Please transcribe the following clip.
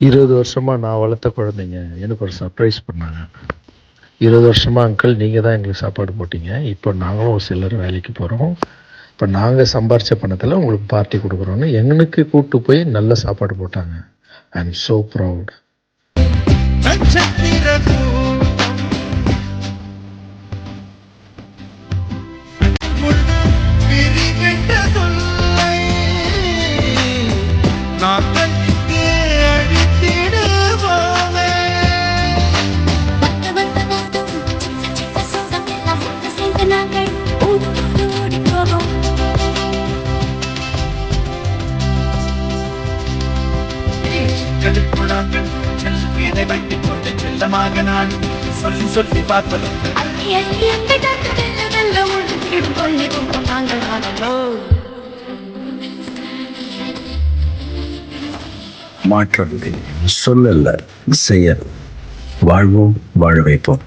20 வருஷமா நான் வளர்த்த குழந்தைங்க எனக்கு ஒரு சர்ப்ரைஸ் பண்ணாங்க. 20 வருஷமா அங்கிள் நீங்கள் தான் எங்களுக்கு சாப்பாடு போட்டீங்க. இப்போ நாங்களும் ஒரு சிலர் வேலைக்கு போகிறோம். இப்போ நாங்கள் சம்பாரித்த பணத்தில் உங்களுக்கு பார்ட்டி கொடுக்குறோன்னு எங்களுக்கு கூப்பிட்டு போய் நல்ல சாப்பாடு போட்டாங்க. I am so proud. சொல்லி சொல்லி பார்ப்பது மாற்றம் சொல்லல, செயல். வாழ்வோம், வாழ வைப்போம்.